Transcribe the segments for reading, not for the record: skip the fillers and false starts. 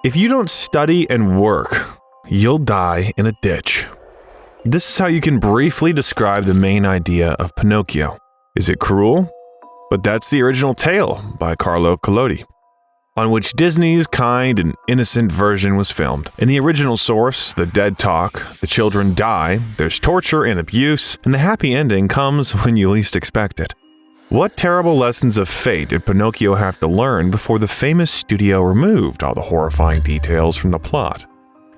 If you don't study and work, you'll die in a ditch. This is how you can briefly describe the main idea of Pinocchio. Is it cruel? But that's the original tale by Carlo Collodi, on which Disney's kind and innocent version was filmed. In the original source, the dead talk, the children die, there's torture and abuse, and the happy ending comes when you least expect it. What terrible lessons of fate did Pinocchio have to learn before the famous studio removed all the horrifying details from the plot?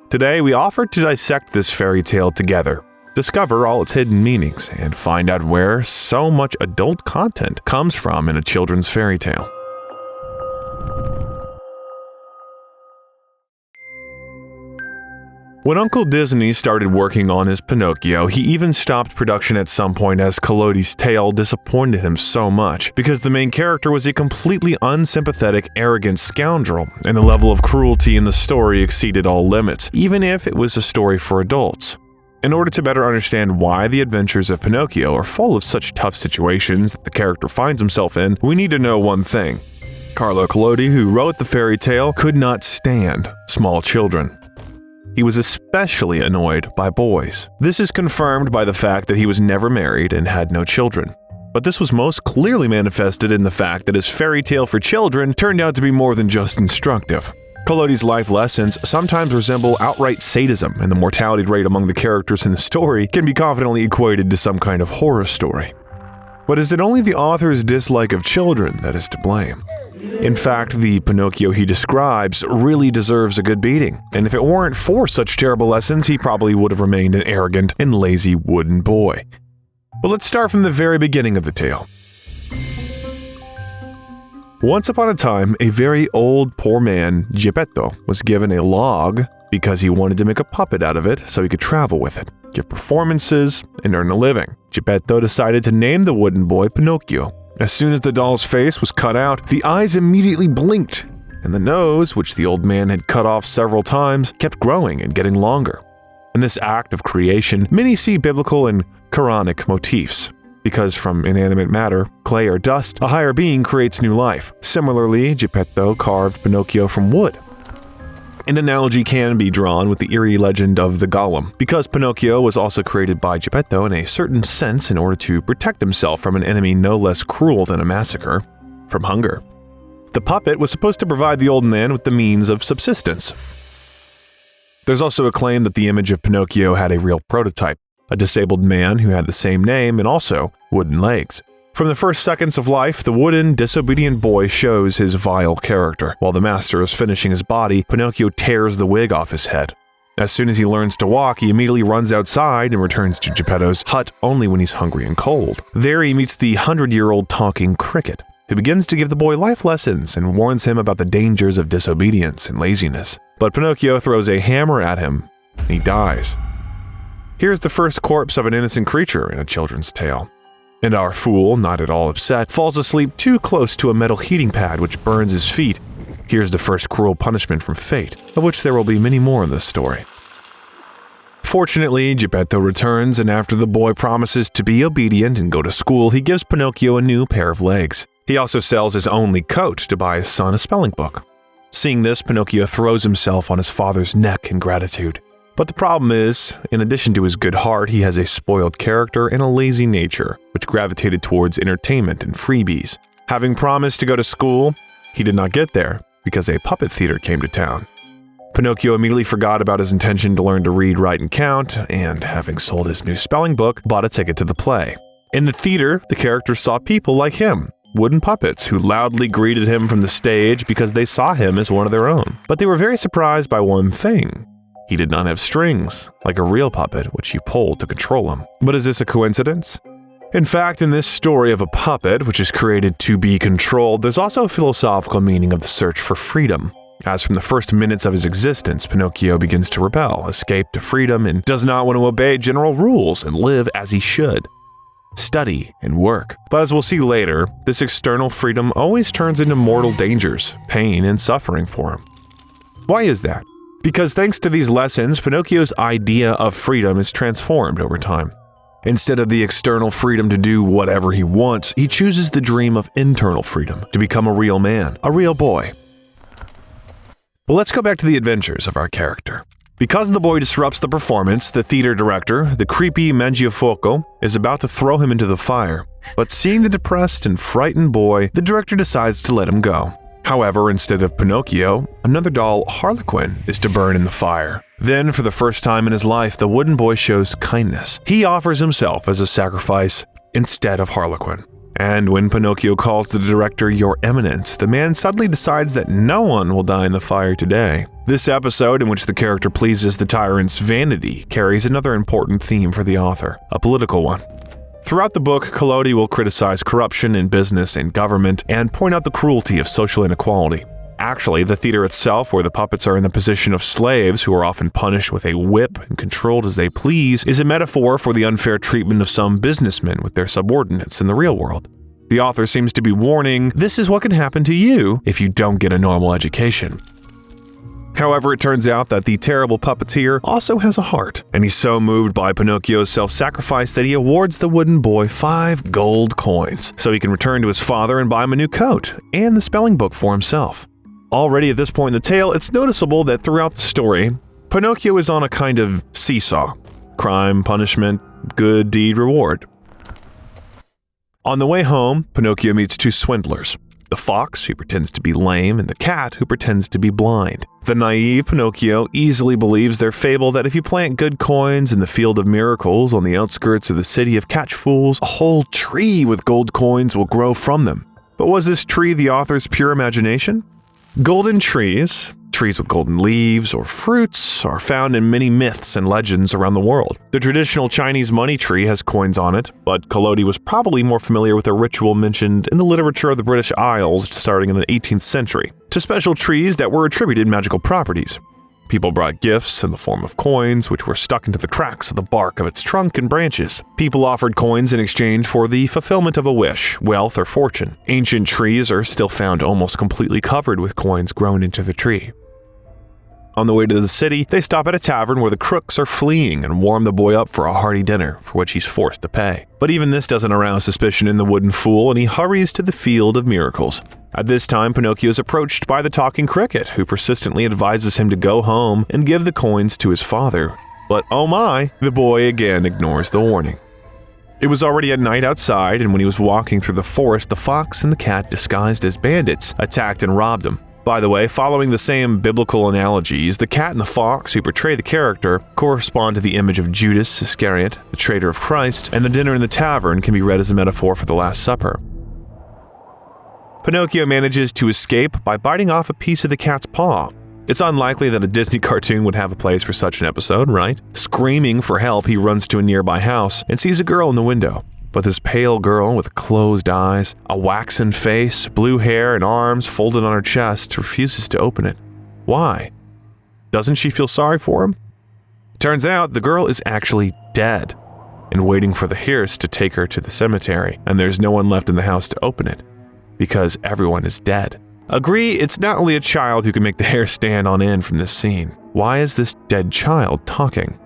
Today, we offer to dissect this fairy tale together, discover all its hidden meanings, and find out where so much adult content comes from in a children's fairy tale. When Uncle Disney started working on his Pinocchio, he even stopped production at some point as Collodi's tale disappointed him so much, because the main character was a completely unsympathetic, arrogant scoundrel, and the level of cruelty in the story exceeded all limits, even if it was a story for adults. In order to better understand why the adventures of Pinocchio are full of such tough situations that the character finds himself in, we need to know one thing. Carlo Collodi, who wrote the fairy tale, could not stand small children. He was especially annoyed by boys. This is confirmed by the fact that he was never married and had no children. But this was most clearly manifested in the fact that his fairy tale for children turned out to be more than just instructive. Collodi's life lessons sometimes resemble outright sadism, and the mortality rate among the characters in the story can be confidently equated to some kind of horror story. But is it only the author's dislike of children that is to blame? In fact, the Pinocchio he describes really deserves a good beating, and if it weren't for such terrible lessons, he probably would have remained an arrogant and lazy wooden boy. But let's start from the very beginning of the tale. Once upon a time, a very old poor man, Geppetto, was given a log because he wanted to make a puppet out of it so he could travel with it, give performances, and earn a living. Geppetto decided to name the wooden boy Pinocchio. As soon as the doll's face was cut out, the eyes immediately blinked, and the nose, which the old man had cut off several times, kept growing and getting longer. In this act of creation, many see biblical and Quranic motifs, because from inanimate matter, clay or dust, a higher being creates new life. Similarly, Geppetto carved Pinocchio from wood. An analogy can be drawn with the eerie legend of the Golem, because Pinocchio was also created by Geppetto in a certain sense in order to protect himself from an enemy no less cruel than a massacre, from hunger. The puppet was supposed to provide the old man with the means of subsistence. There's also a claim that the image of Pinocchio had a real prototype, a disabled man who had the same name and also wooden legs. From the first seconds of life, the wooden, disobedient boy shows his vile character. While the master is finishing his body, Pinocchio tears the wig off his head. As soon as he learns to walk, he immediately runs outside and returns to Geppetto's hut only when he's hungry and cold. There he meets the 100-year-old talking cricket, who begins to give the boy life lessons and warns him about the dangers of disobedience and laziness. But Pinocchio throws a hammer at him, and he dies. Here's the first corpse of an innocent creature in a children's tale. And our fool, not at all upset, falls asleep too close to a metal heating pad which burns his feet. Here's the first cruel punishment from fate, of which there will be many more in this story. Fortunately, Geppetto returns, and after the boy promises to be obedient and go to school, he gives Pinocchio a new pair of legs. He also sells his only coat to buy his son a spelling book. Seeing this, Pinocchio throws himself on his father's neck in gratitude. But the problem is, in addition to his good heart, he has a spoiled character and a lazy nature, which gravitated towards entertainment and freebies. Having promised to go to school, he did not get there because a puppet theater came to town. Pinocchio immediately forgot about his intention to learn to read, write, and count, and having sold his new spelling book, bought a ticket to the play. In the theater, the characters saw people like him, wooden puppets who loudly greeted him from the stage because they saw him as one of their own. But they were very surprised by one thing. He did not have strings, like a real puppet, which you pull to control him. But is this a coincidence? In fact, in this story of a puppet, which is created to be controlled, there's also a philosophical meaning of the search for freedom. As from the first minutes of his existence, Pinocchio begins to rebel, escape to freedom, and does not want to obey general rules and live as he should. Study and work. But as we'll see later, this external freedom always turns into mortal dangers, pain, and suffering for him. Why is that? Because thanks to these lessons, Pinocchio's idea of freedom is transformed over time. Instead of the external freedom to do whatever he wants, he chooses the dream of internal freedom, to become a real man, a real boy. But let's go back to the adventures of our character. Because the boy disrupts the performance, the theater director, the creepy Mangiafoco, is about to throw him into the fire. But seeing the depressed and frightened boy, the director decides to let him go. However, instead of Pinocchio, another doll, Harlequin, is to burn in the fire. Then, for the first time in his life, the wooden boy shows kindness. He offers himself as a sacrifice instead of Harlequin. And when Pinocchio calls the director Your Eminence, the man suddenly decides that no one will die in the fire today. This episode, in which the character pleases the tyrant's vanity, carries another important theme for the author, a political one. Throughout the book, Collodi will criticize corruption in business and government and point out the cruelty of social inequality. Actually, the theater itself, where the puppets are in the position of slaves who are often punished with a whip and controlled as they please, is a metaphor for the unfair treatment of some businessmen with their subordinates in the real world. The author seems to be warning, this is what can happen to you if you don't get a normal education. However, it turns out that the terrible puppeteer also has a heart, and he's so moved by Pinocchio's self-sacrifice that he awards the wooden boy 5 gold coins so he can return to his father and buy him a new coat and the spelling book for himself. Already at this point in the tale, it's noticeable that throughout the story, Pinocchio is on a kind of seesaw. Crime, punishment, good deed, reward. On the way home, Pinocchio meets 2 swindlers. The fox, who pretends to be lame, and the cat, who pretends to be blind. The naive Pinocchio easily believes their fable that if you plant good coins in the field of miracles on the outskirts of the city of Catch Fools, a whole tree with gold coins will grow from them. But was this tree the author's pure imagination? Golden trees with golden leaves or fruits, are found in many myths and legends around the world. The traditional Chinese money tree has coins on it, but Collodi was probably more familiar with a ritual mentioned in the literature of the British Isles starting in the 18th century, to special trees that were attributed magical properties. People brought gifts in the form of coins, which were stuck into the cracks of the bark of its trunk and branches. People offered coins in exchange for the fulfillment of a wish, wealth, or fortune. Ancient trees are still found almost completely covered with coins grown into the tree. On the way to the city, they stop at a tavern where the crooks are fleeing and warm the boy up for a hearty dinner, for which he's forced to pay. But even this doesn't arouse suspicion in the wooden fool, and he hurries to the field of miracles. At this time, Pinocchio is approached by the talking cricket, who persistently advises him to go home and give the coins to his father. But oh my, the boy again ignores the warning. It was already at night outside, and when he was walking through the forest, the fox and the cat, disguised as bandits, attacked and robbed him. By the way, following the same biblical analogies, the cat and the fox who portray the character correspond to the image of Judas Iscariot, the traitor of Christ, and the dinner in the tavern can be read as a metaphor for the Last Supper. Pinocchio manages to escape by biting off a piece of the cat's paw. It's unlikely that a Disney cartoon would have a place for such an episode, right? Screaming for help, he runs to a nearby house and sees a girl in the window. But this pale girl with closed eyes, a waxen face, blue hair, and arms folded on her chest refuses to open it. Why? Doesn't she feel sorry for him? Turns out the girl is actually dead and waiting for the hearse to take her to the cemetery, and there's no one left in the house to open it because everyone is dead. Agree, it's not only a child who can make the hair stand on end from this scene. Why is this dead child talking?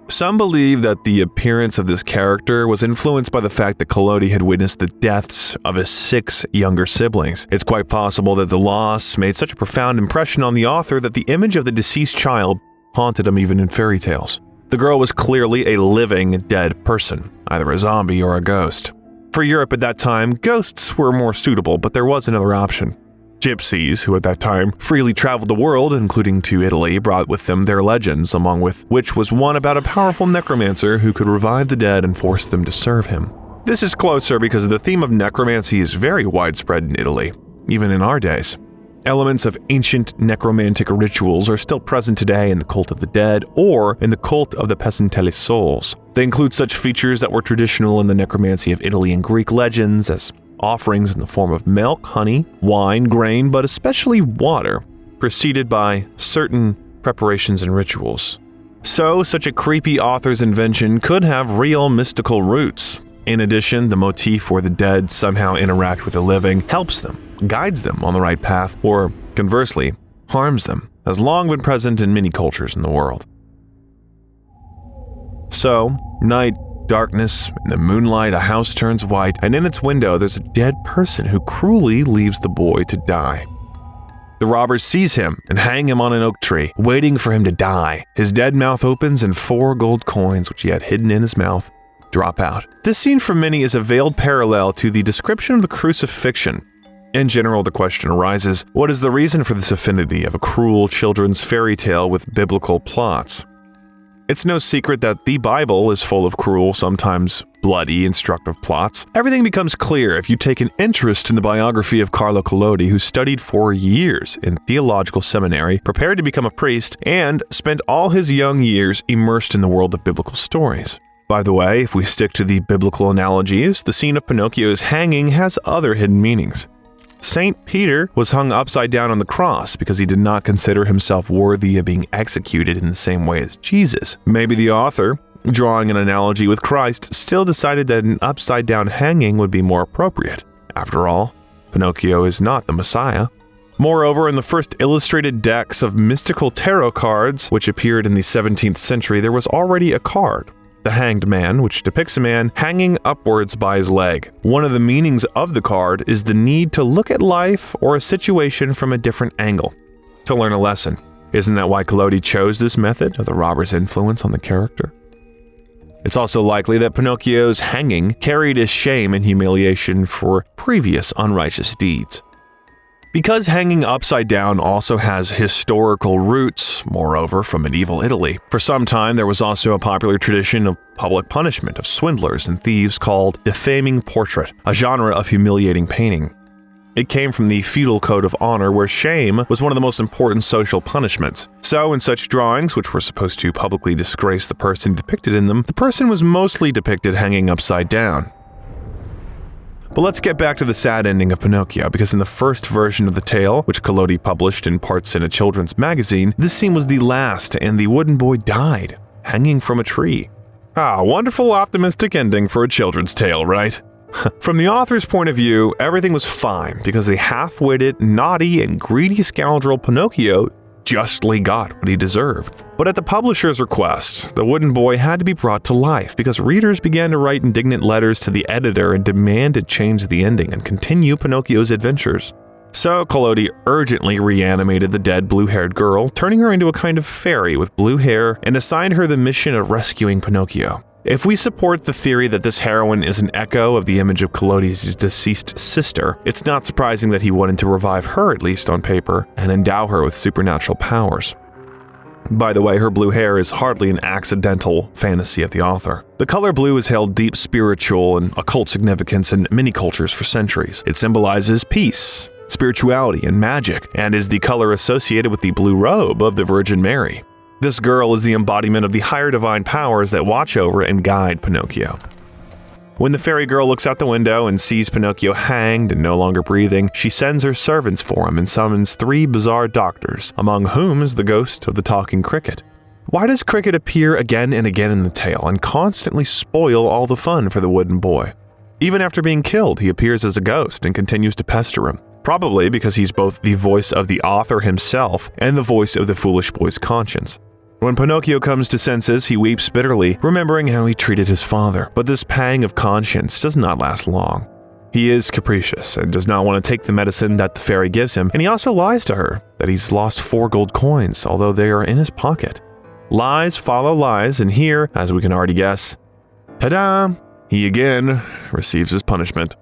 Some believe that the appearance of this character was influenced by the fact that Collodi had witnessed the deaths of his 6 younger siblings. It's quite possible that the loss made such a profound impression on the author that the image of the deceased child haunted him even in fairy tales. The girl was clearly a living, dead person, either a zombie or a ghost. For Europe at that time, ghosts were more suitable, but there was another option. Gypsies, who at that time freely traveled the world, including to Italy, brought with them their legends, among which was one about a powerful necromancer who could revive the dead and force them to serve him. This is closer because the theme of necromancy is very widespread in Italy, even in our days. Elements of ancient necromantic rituals are still present today in the cult of the dead or in the cult of the pesantelli souls. They include such features that were traditional in the necromancy of Italy and Greek legends as offerings in the form of milk, honey, wine, grain, but especially water, preceded by certain preparations and rituals. So, such a creepy author's invention could have real mystical roots. In addition, the motif where the dead somehow interact with the living helps them, guides them on the right path, or conversely, harms them, has long been present in many cultures in the world. So, night, darkness, in the moonlight, a house turns white, and in its window there's a dead person who cruelly leaves the boy to die. The robbers seize him and hang him on an oak tree, waiting for him to die. His dead mouth opens and 4 gold coins, which he had hidden in his mouth, drop out. This scene for many is a veiled parallel to the description of the crucifixion. In general, the question arises, what is the reason for this affinity of a cruel children's fairy tale with biblical plots? It's no secret that the Bible is full of cruel, sometimes bloody, instructive plots. Everything becomes clear if you take an interest in the biography of Carlo Collodi, who studied for years in theological seminary, prepared to become a priest, and spent all his young years immersed in the world of biblical stories. By the way, if we stick to the biblical analogies, the scene of Pinocchio's hanging has other hidden meanings. Saint Peter was hung upside down on the cross because he did not consider himself worthy of being executed in the same way as Jesus. Maybe the author, drawing an analogy with Christ, still decided that an upside-down hanging would be more appropriate. After all, Pinocchio is not the Messiah. Moreover, in the first illustrated decks of mystical tarot cards, which appeared in the 17th century, there was already a card, the Hanged Man, which depicts a man hanging upwards by his leg. One of the meanings of the card is the need to look at life or a situation from a different angle, to learn a lesson. Isn't that why Collodi chose this method of the robber's influence on the character? It's also likely that Pinocchio's hanging carried his shame and humiliation for previous unrighteous deeds. Because hanging upside down also has historical roots, moreover, from medieval Italy, for some time there was also a popular tradition of public punishment of swindlers and thieves called defaming portrait, a genre of humiliating painting. It came from the feudal code of honor, where shame was one of the most important social punishments. So in such drawings, which were supposed to publicly disgrace the person depicted in them, the person was mostly depicted hanging upside down. But let's get back to the sad ending of Pinocchio, because in the first version of the tale, which Collodi published in parts in a children's magazine, this scene was the last and the wooden boy died, hanging from a tree. Wonderful optimistic ending for a children's tale, right? From the author's point of view, everything was fine because the half-witted, naughty, and greedy scoundrel Pinocchio justly got what he deserved. But at the publisher's request, the wooden boy had to be brought to life because readers began to write indignant letters to the editor and demand to change the ending and continue Pinocchio's adventures. So Collodi urgently reanimated the dead blue-haired girl, turning her into a kind of fairy with blue hair, and assigned her the mission of rescuing Pinocchio. If we support the theory that this heroine is an echo of the image of Collodi's deceased sister, it's not surprising that he wanted to revive her, at least on paper, and endow her with supernatural powers. By the way, her blue hair is hardly an accidental fantasy of the author. The color blue has held deep spiritual and occult significance in many cultures for centuries. It symbolizes peace, spirituality, and magic, and is the color associated with the blue robe of the Virgin Mary. This girl is the embodiment of the higher divine powers that watch over and guide Pinocchio. When the fairy girl looks out the window and sees Pinocchio hanged and no longer breathing, she sends her servants for him and summons 3 bizarre doctors, among whom is the ghost of the talking cricket. Why does Cricket appear again and again in the tale and constantly spoil all the fun for the wooden boy? Even after being killed, he appears as a ghost and continues to pester him. Probably because he's both the voice of the author himself and the voice of the foolish boy's conscience. When Pinocchio comes to senses, he weeps bitterly, remembering how he treated his father. But this pang of conscience does not last long. He is capricious and does not want to take the medicine that the fairy gives him, and he also lies to her that he's lost 4 gold coins, although they are in his pocket. Lies follow lies, and here, as we can already guess, ta-da! He again receives his punishment.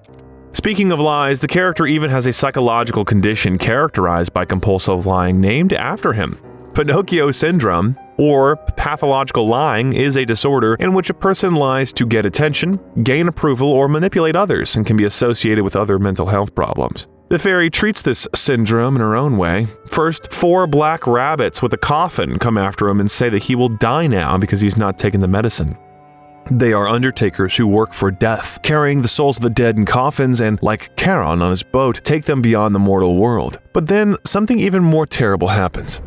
Speaking of lies, the character even has a psychological condition characterized by compulsive lying named after him. Pinocchio syndrome, or pathological lying, is a disorder in which a person lies to get attention, gain approval, or manipulate others, and can be associated with other mental health problems. The fairy treats this syndrome in her own way. First, 4 black rabbits with a coffin come after him and say that he will die now because he's not taken the medicine. They are undertakers who work for death, carrying the souls of the dead in coffins and, like Charon on his boat, take them beyond the mortal world. But then, something even more terrible happens.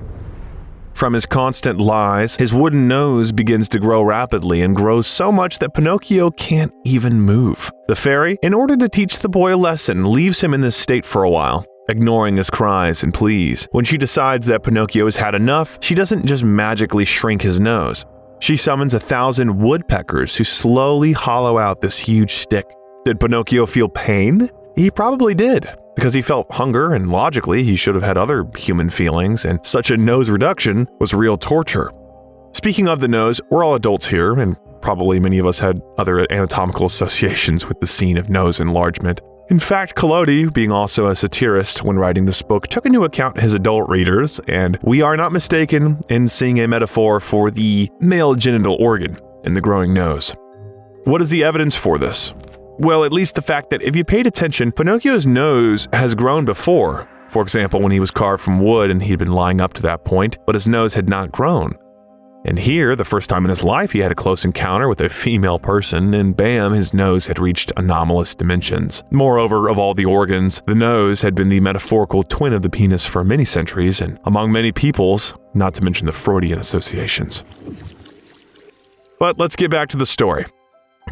From his constant lies, his wooden nose begins to grow rapidly and grows so much that Pinocchio can't even move. The fairy, in order to teach the boy a lesson, leaves him in this state for a while, ignoring his cries and pleas. When she decides that Pinocchio has had enough, she doesn't just magically shrink his nose. She summons 1,000 woodpeckers who slowly hollow out this huge stick. Did Pinocchio feel pain? He probably did. because he felt hunger and logically he should have had other human feelings, and such a nose reduction was real torture. Speaking of the nose, we're all adults here, and probably many of us had other anatomical associations with the scene of nose enlargement. In fact, Collodi, being also a satirist when writing this book, took into account his adult readers, and we are not mistaken in seeing a metaphor for the male genital organ in the growing nose. What is the evidence for this? Well, at least the fact that if you paid attention, Pinocchio's nose has grown before. For example, when he was carved from wood and he'd been lying up to that point, but his nose had not grown. And here, the first time in his life, he had a close encounter with a female person, and bam, his nose had reached anomalous dimensions. Moreover, of all the organs, the nose had been the metaphorical twin of the penis for many centuries, and among many peoples, not to mention the Freudian associations. But let's get back to the story.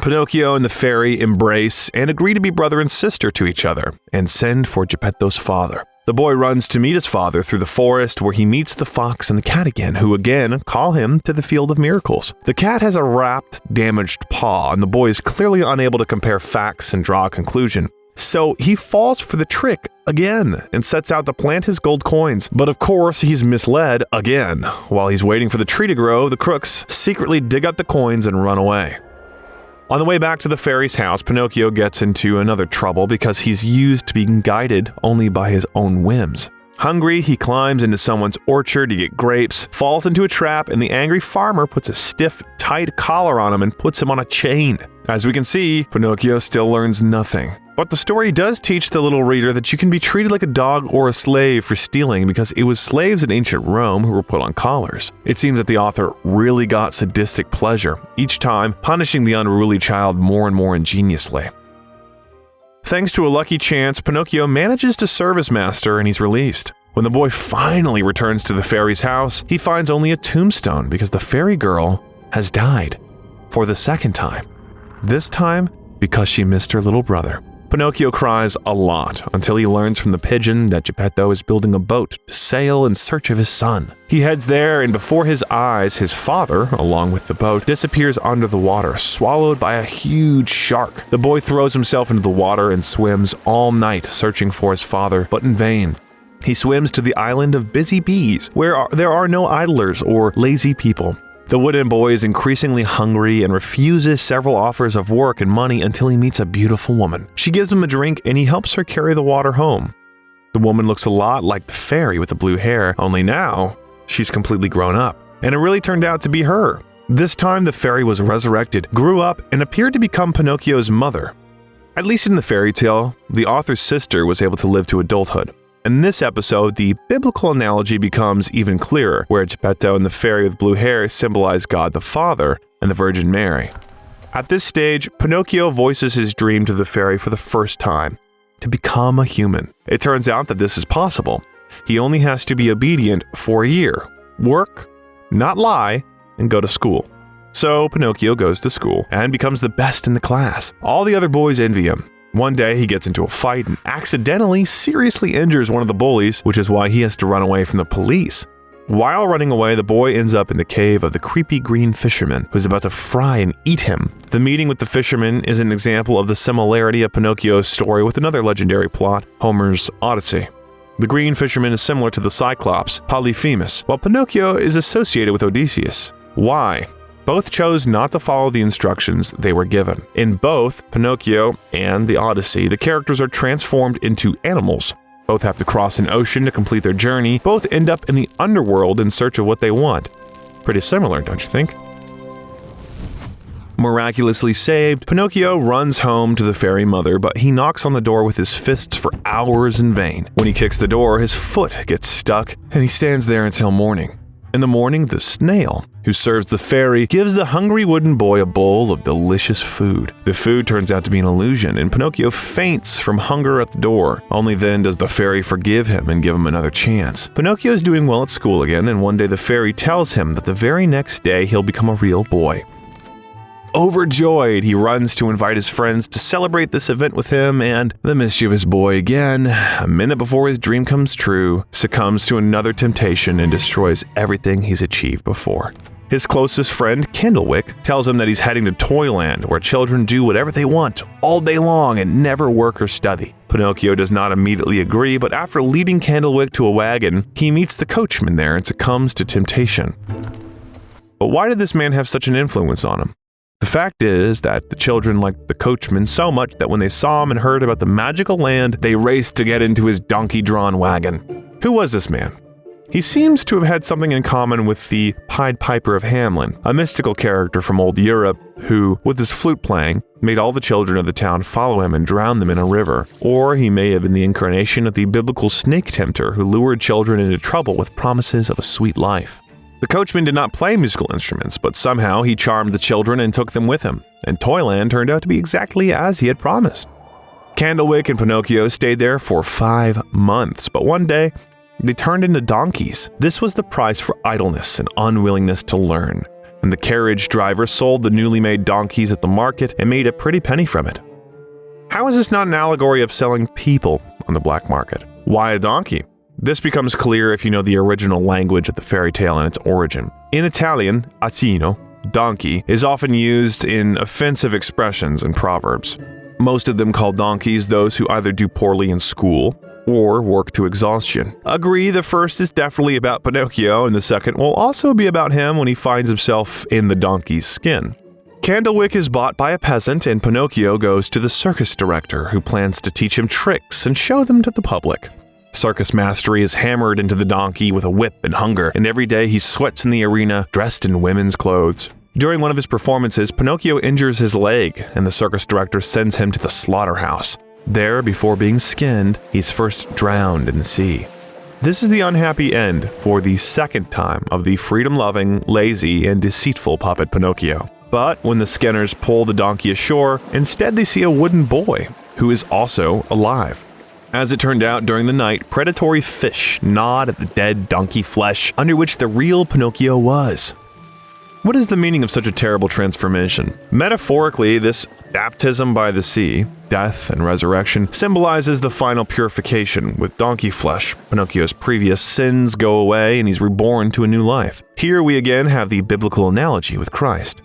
Pinocchio and the fairy embrace and agree to be brother and sister to each other, and send for Geppetto's father. The boy runs to meet his father through the forest, where he meets the fox and the cat again, who again call him to the field of miracles. The cat has a wrapped, damaged paw, and the boy is clearly unable to compare facts and draw a conclusion. So he falls for the trick again and sets out to plant his gold coins. But of course, he's misled again. While he's waiting for the tree to grow, the crooks secretly dig up the coins and run away. On the way back to the fairy's house, Pinocchio gets into another trouble because he's used to being guided only by his own whims. Hungry, he climbs into someone's orchard to get grapes, falls into a trap, and the angry farmer puts a stiff, tight collar on him and puts him on a chain. As we can see, Pinocchio still learns nothing. But the story does teach the little reader that you can be treated like a dog or a slave for stealing, because it was slaves in ancient Rome who were put on collars. It seems that the author really got sadistic pleasure, each time punishing the unruly child more and more ingeniously. Thanks to a lucky chance, Pinocchio manages to serve his master and he's released. When the boy finally returns to the fairy's house, he finds only a tombstone because the fairy girl has died for the second time. This time because she missed her little brother. Pinocchio cries a lot until he learns from the pigeon that Geppetto is building a boat to sail in search of his son. He heads there, and before his eyes, his father, along with the boat, disappears under the water, swallowed by a huge shark. The boy throws himself into the water and swims all night searching for his father, but in vain. He swims to the island of busy bees, where there are no idlers or lazy people. The wooden boy is increasingly hungry and refuses several offers of work and money until he meets a beautiful woman. She gives him a drink and he helps her carry the water home. The woman looks a lot like the fairy with the blue hair, only now she's completely grown up. And it really turned out to be her. This time the fairy was resurrected, grew up, and appeared to become Pinocchio's mother. At least in the fairy tale, the author's sister was able to live to adulthood. In this episode, the biblical analogy becomes even clearer, where Geppetto and the fairy with blue hair symbolize God the Father and the Virgin Mary. At this stage, Pinocchio voices his dream to the fairy for the first time, to become a human. It turns out that this is possible. He only has to be obedient for a year, work, not lie, and go to school. So Pinocchio goes to school and becomes the best in the class. All the other boys envy him. One day, he gets into a fight and accidentally seriously injures one of the bullies, which is why he has to run away from the police. While running away, the boy ends up in the cave of the creepy green fisherman, who's about to fry and eat him. The meeting with the fisherman is an example of the similarity of Pinocchio's story with another legendary plot, Homer's Odyssey. The green fisherman is similar to the Cyclops, Polyphemus, while Pinocchio is associated with Odysseus. Why? Both chose not to follow the instructions they were given. In both Pinocchio and the Odyssey, the characters are transformed into animals. Both have to cross an ocean to complete their journey. Both end up in the underworld in search of what they want. Pretty similar, don't you think? Miraculously saved, Pinocchio runs home to the fairy mother, but he knocks on the door with his fists for hours in vain. When he kicks the door, his foot gets stuck, and he stands there until morning. In the morning, the snail, who serves the fairy, gives the hungry wooden boy a bowl of delicious food. The food turns out to be an illusion, and Pinocchio faints from hunger at the door. Only then does the fairy forgive him and give him another chance. Pinocchio is doing well at school again, and one day the fairy tells him that the very next day he'll become a real boy. Overjoyed, he runs to invite his friends to celebrate this event with him, and the mischievous boy again, a minute before his dream comes true, succumbs to another temptation and destroys everything he's achieved before. His closest friend, Candlewick, tells him that he's heading to Toyland, where children do whatever they want all day long and never work or study. Pinocchio does not immediately agree, but after leading Candlewick to a wagon, he meets the coachman there and succumbs to temptation. But why did this man have such an influence on him? The fact is that the children liked the coachman so much that when they saw him and heard about the magical land, they raced to get into his donkey-drawn wagon. Who was this man? He seems to have had something in common with the Pied Piper of Hamelin, a mystical character from old Europe who, with his flute playing, made all the children of the town follow him and drown them in a river. Or he may have been the incarnation of the biblical snake tempter who lured children into trouble with promises of a sweet life. The coachman did not play musical instruments, but somehow he charmed the children and took them with him, and Toyland turned out to be exactly as he had promised. Candlewick and Pinocchio stayed there for 5 months, but one day, they turned into donkeys. This was the price for idleness and unwillingness to learn, and the carriage driver sold the newly made donkeys at the market and made a pretty penny from it. How is this not an allegory of selling people on the black market? Why a donkey? This becomes clear if you know the original language of the fairy tale and its origin. In Italian, asino, donkey, is often used in offensive expressions and proverbs. Most of them call donkeys those who either do poorly in school or work to exhaustion. Agree, the first is definitely about Pinocchio, and the second will also be about him when he finds himself in the donkey's skin. Candlewick is bought by a peasant, and Pinocchio goes to the circus director, who plans to teach him tricks and show them to the public. Circus mastery is hammered into the donkey with a whip and hunger, and every day he sweats in the arena, dressed in women's clothes. During one of his performances, Pinocchio injures his leg, and the circus director sends him to the slaughterhouse. There, before being skinned, he's first drowned in the sea. This is the unhappy end for the second time of the freedom-loving, lazy, and deceitful puppet Pinocchio. But when the skinners pull the donkey ashore, instead they see a wooden boy, who is also alive. As it turned out, during the night, predatory fish gnawed at the dead donkey flesh under which the real Pinocchio was. What is the meaning of such a terrible transformation? Metaphorically, this baptism by the sea, death and resurrection, symbolizes the final purification. With donkey flesh, Pinocchio's previous sins go away and he's reborn to a new life. Here we again have the biblical analogy with Christ.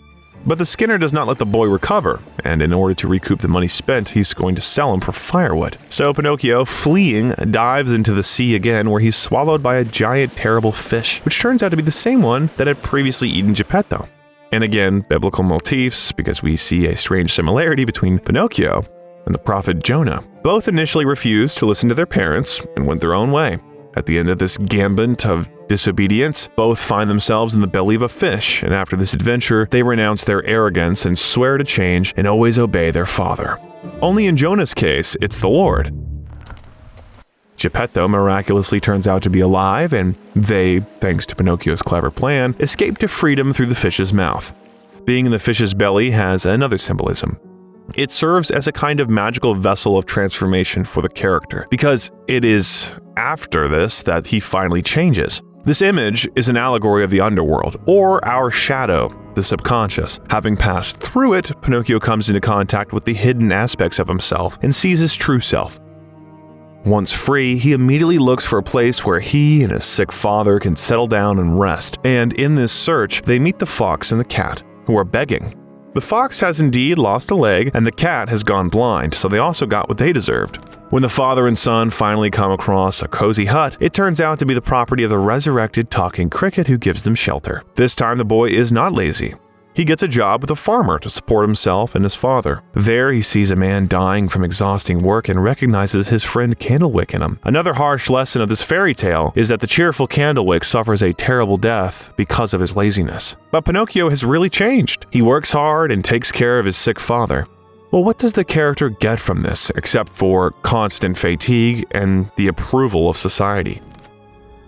But the skinner does not let the boy recover, and in order to recoup the money spent, he's going to sell him for firewood. So Pinocchio, fleeing, dives into the sea again, where he's swallowed by a giant, terrible fish, which turns out to be the same one that had previously eaten Geppetto. And again, biblical motifs, because we see a strange similarity between Pinocchio and the prophet Jonah. Both initially refused to listen to their parents and went their own way. At the end of this gambit of disobedience, both find themselves in the belly of a fish, and after this adventure, they renounce their arrogance and swear to change and always obey their father. Only in Jonah's case, it's the Lord. Geppetto miraculously turns out to be alive, and they, thanks to Pinocchio's clever plan, escape to freedom through the fish's mouth. Being in the fish's belly has another symbolism. It serves as a kind of magical vessel of transformation for the character, because it is after this that he finally changes. This image is an allegory of the underworld, or our shadow, the subconscious. Having passed through it, Pinocchio comes into contact with the hidden aspects of himself and sees his true self. Once free, he immediately looks for a place where he and his sick father can settle down and rest, and in this search, they meet the fox and the cat, who are begging. The fox has indeed lost a leg, and the cat has gone blind, so they also got what they deserved. When the father and son finally come across a cozy hut, it turns out to be the property of the resurrected talking cricket who gives them shelter. This time the boy is not lazy. He gets a job with a farmer to support himself and his father. There he sees a man dying from exhausting work and recognizes his friend Candlewick in him. Another harsh lesson of this fairy tale is that the cheerful Candlewick suffers a terrible death because of his laziness. But Pinocchio has really changed. He works hard and takes care of his sick father. Well, what does the character get from this, except for constant fatigue and the approval of society?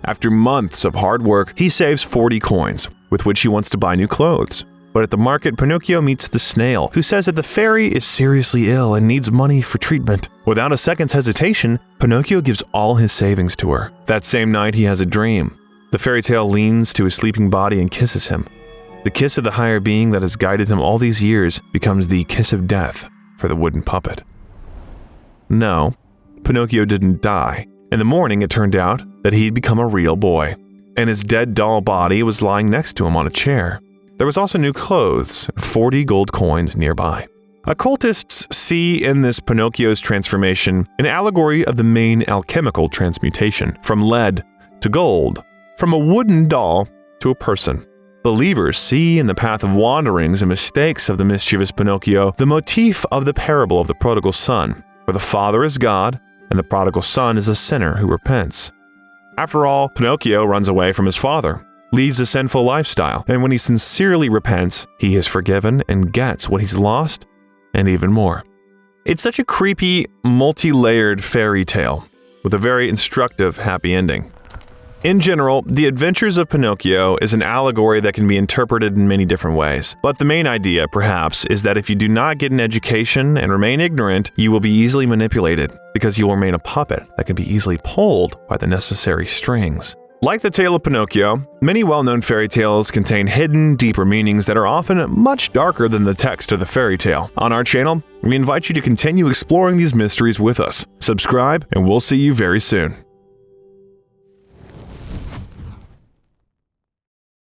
After months of hard work, he saves 40 coins, with which he wants to buy new clothes. But at the market, Pinocchio meets the snail, who says that the fairy is seriously ill and needs money for treatment. Without a second's hesitation, Pinocchio gives all his savings to her. That same night, he has a dream. The fairy tale leans to his sleeping body and kisses him. The kiss of the higher being that has guided him all these years becomes the kiss of death for the wooden puppet. No, Pinocchio didn't die. In the morning, it turned out that he'd become a real boy, and his dead doll body was lying next to him on a chair. There was also new clothes and 40 gold coins nearby. Occultists see in this Pinocchio's transformation an allegory of the main alchemical transmutation, from lead to gold, from a wooden doll to a person. Believers see in the path of wanderings and mistakes of the mischievous Pinocchio the motif of the parable of the prodigal son, where the father is God and the prodigal son is a sinner who repents. After all, Pinocchio runs away from his father, leads a sinful lifestyle, and when he sincerely repents, he is forgiven and gets what he's lost and even more. It's such a creepy, multi-layered fairy tale with a very instructive happy ending. In general, The Adventures of Pinocchio is an allegory that can be interpreted in many different ways, but the main idea, perhaps, is that if you do not get an education and remain ignorant, you will be easily manipulated, because you will remain a puppet that can be easily pulled by the necessary strings. Like the tale of Pinocchio, many well-known fairy tales contain hidden, deeper meanings that are often much darker than the text of the fairy tale. On our channel, we invite you to continue exploring these mysteries with us. Subscribe, and we'll see you very soon.